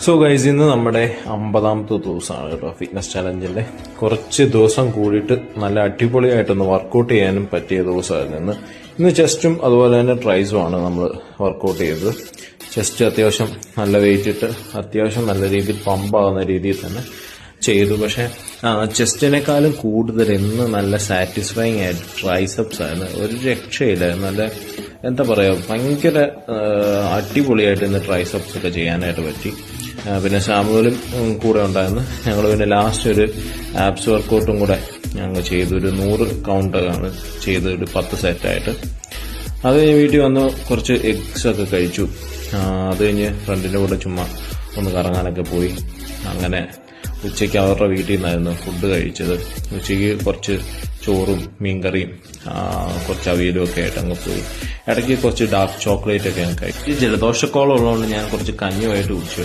So guys, ഇന്ന് നമ്മുടെ 50ാമത്തെ ദിവസമാണ് കേട്ടോ ഫിറ്റ്നസ് ചലഞ്ചിന്റെ. കുറച്ച് ദിവസം കൂടിയിട്ട് നല്ല അടിപൊളിയായിട്ടൊന്ന് വർക്കൗട്ട് ചെയ്യാനും പറ്റിയ ദിവസമായിരുന്നു ഇന്ന് ചെസ്റ്റും അതുപോലെ തന്നെ ട്രൈസും ആണ് നമ്മൾ വർക്കൗട്ട് ചെയ്തത്. ചെസ്റ്റ് അത്യാവശ്യം നല്ല വെയിറ്റ് ഇട്ട് അത്യാവശ്യം നല്ല രീതിയിൽ പമ്പാകുന്ന രീതിയിൽ തന്നെ ചെയ്തു. പക്ഷെ ചെസ്റ്റിനേക്കാളും കൂടുതൽ ഇന്ന് നല്ല സാറ്റിസ്ഫൈങ് ആയിട്ട് ട്രൈസെപ്സ് ആയിരുന്നു. ഒരു രക്ഷയില്ലായിരുന്നു. നല്ല എന്താ പറയുക, ഭയങ്കര അടിപൊളിയായിട്ട് ഇന്ന് ട്രൈസെപ്സ് ഒക്കെ ചെയ്യാനായിട്ട് പറ്റി. പിന്നെ സാമുവലും കൂടെ ഉണ്ടായിരുന്നു. ഞങ്ങൾ പിന്നെ ലാസ്റ്റ് ഒരു ആപ്സ് വർക്കൗട്ടും കൂടെ ഞങ്ങൾ ചെയ്തു. ഒരു 100 കൗണ്ടാണ് ചെയ്ത്, ഒരു 10 സെറ്റായിട്ട്. അത് കഴിഞ്ഞ് വീട്ടിൽ വന്ന് കുറച്ച് എഗ്സ് ഒക്കെ കഴിച്ചു. അത് കഴിഞ്ഞ് ഫ്രണ്ടിൻ്റെ കൂടെ ചുമ്മാ ഒന്ന് കറങ്ങാനൊക്കെ പോയി. അങ്ങനെ ഉച്ചയ്ക്ക് അവരുടെ വീട്ടിൽ നിന്നായിരുന്നു ഫുഡ് കഴിച്ചത്. ഉച്ചയ്ക്ക് കുറച്ച് ചോറും മീൻകറിയും കുറച്ച് അവിയലും ഒക്കെ ആയിട്ട് അങ്ങ് പോയി. ഇടയ്ക്ക് കുറച്ച് ഡാർക്ക് ചോക്ലേറ്റ് ഒക്കെ ഞാൻ കഴിച്ചു. ജലദോഷക്കോളം ഉള്ളതുകൊണ്ട് ഞാൻ കുറച്ച് കഞ്ഞുമായിട്ട് കുടിച്ചു.